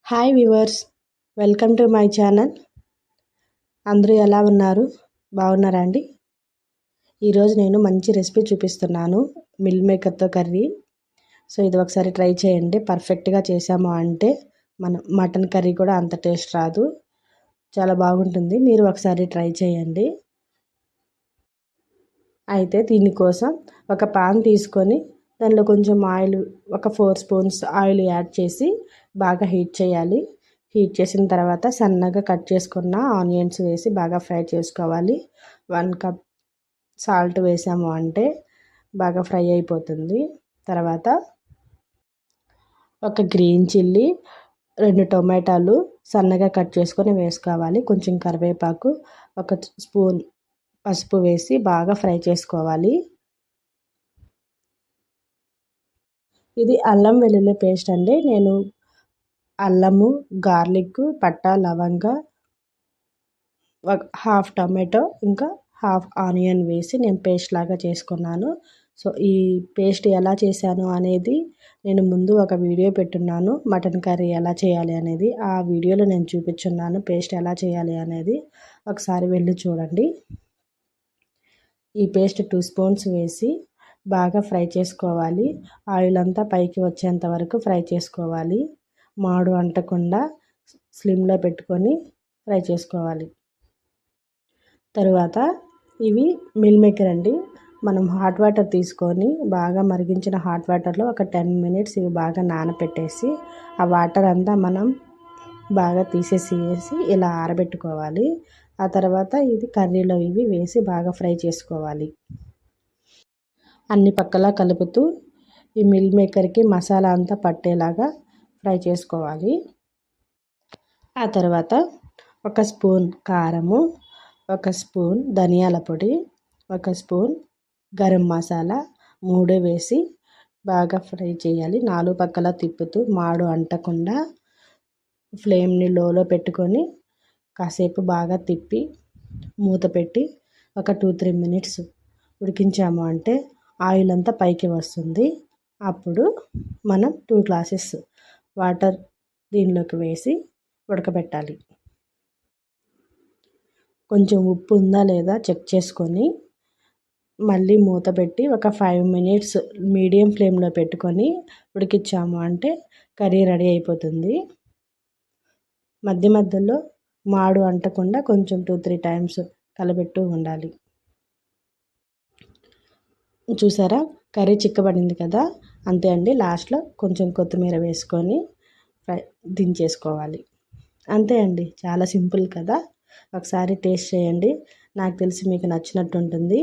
Hi viewers, welcome to my channel. అందరూ ఎలా ఉన్నారు? బాగున్నారా అండి? ఈరోజు నేను మంచి రెసిపీ చూపిస్తున్నాను, మిల్ మేకర్తో కర్రీ. సో ఇది ఒకసారి ట్రై చేయండి. పర్ఫెక్ట్గా చేసాము అంటే మటన్ కర్రీ కూడా అంత టేస్ట్ రాదు. చాలా బాగుంటుంది. మీరు ఒకసారి ట్రై చేయండి. అయితే దీనికోసం ఒక పాన్ తీసుకొని దానిలో కొంచెం ఆయిల్, ఒక 4 స్పూన్స్ ఆయిల్ యాడ్ చేసి బాగా హీట్ చేయాలి. హీట్ చేసిన తర్వాత సన్నగా కట్ చేసుకున్న ఆనియన్స్ వేసి బాగా ఫ్రై చేసుకోవాలి. 1 కప్ సాల్ట్ వేసాము అంటే బాగా ఫ్రై అయిపోతుంది. తర్వాత ఒక గ్రీన్ చిల్లీ, 2 టొమాటోలు సన్నగా కట్ చేసుకొని వేసుకోవాలి. కొంచెం కరివేపాకు, 1 స్పూన్ పసుపు వేసి బాగా ఫ్రై చేసుకోవాలి. ఇది అల్లం వెల్లుల్లి పేస్ట్ అండి. నేను అల్లము, గార్లిక్, పట్టా, లవంగ, హాఫ్ టమాటో ఇంకా హాఫ్ ఆనియన్ వేసి నేను పేస్ట్ లాగా చేసుకున్నాను. సో ఈ పేస్ట్ ఎలా చేశాను అనేది నేను ముందు ఒక వీడియో పెట్టున్నాను, మటన్ కర్రీ ఎలా చేయాలి అనేది. ఆ వీడియోలో నేను చూపించున్నాను పేస్ట్ ఎలా చేయాలి అనేది. ఒకసారి వెళ్ళి చూడండి. ఈ పేస్ట్ 2 స్పూన్స్ వేసి బాగా ఫ్రై చేసుకోవాలి. ఆయిల్ అంతా పైకి వచ్చేంత వరకు ఫ్రై చేసుకోవాలి. మాడు అంటకుండా స్లిమ్లో పెట్టుకొని ఫ్రై చేసుకోవాలి. తరువాత ఇవి మిల్ మేకర్ అండి. మనం హాట్ వాటర్ తీసుకొని బాగా మరిగించిన హాట్ వాటర్లో ఒక 10 మినిట్స్ ఇవి బాగా నానపెట్టేసి ఆ వాటర్ అంతా మనం బాగా తీసేసి ఇలా ఆరబెట్టుకోవాలి. ఆ తర్వాత ఇది కర్రీలో ఇవి వేసి బాగా ఫ్రై చేసుకోవాలి. అన్ని పక్కలా కలుపుతూ ఈ మిల్ మేకర్కి మసాలా అంతా పట్టేలాగా ఫ్రై చేసుకోవాలి. ఆ తర్వాత 1 స్పూన్ కారము, 1 స్పూన్ ధనియాల పొడి, 1 స్పూన్ గరం మసాలా 3 వేసి బాగా ఫ్రై చేయాలి. 4 పక్కలా తిప్పుతూ మాడు అంటకుండా ఫ్లేమ్ని లోలో పెట్టుకొని కాసేపు బాగా తిప్పి మూత పెట్టి ఒక 2-3 మినిట్స్ ఉడికించాము అంటే ఆయిల్ అంతా పైకి వస్తుంది. అప్పుడు మనం 2 గ్లాసెస్ వాటర్ దీనిలోకి వేసి ఉడకబెట్టాలి. కొంచెం ఉప్పు ఉందా లేదా చెక్ చేసుకొని మళ్ళీ మూత పెట్టి ఒక 5 మినిట్స్ మీడియం ఫ్లేమ్లో పెట్టుకొని ఉడికించాము అంటే కర్రీ రెడీ అయిపోతుంది. మధ్య మధ్యలో మాడు అంటకుండా కొంచెం 2-3 టైమ్స్ కలబెడుతూ ఉండాలి. చూసారా, కర్రీ చిక్కబడింది కదా, అంతే అండి. లాస్ట్లో కొంచెం కొత్తిమీర వేసుకొని దించేసుకోవాలి. అంతే అండి, చాలా సింపుల్ కదా. ఒకసారి టేస్ట్ చేయండి. నాకు తెలిసి మీకు నచ్చినట్టు ఉంటుంది.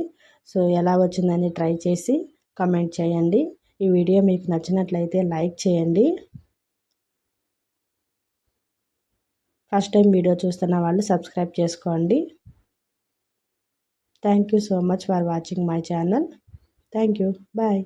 సో ఎలా వచ్చిందని ట్రై చేసి కామెంట్ చేయండి. ఈ వీడియో మీకు నచ్చినట్లయితే లైక్ చేయండి. ఫస్ట్ టైం వీడియో చూస్తున్న వాళ్ళు సబ్స్క్రైబ్ చేసుకోండి. Thank you so much for watching my channel. Thank you. Bye.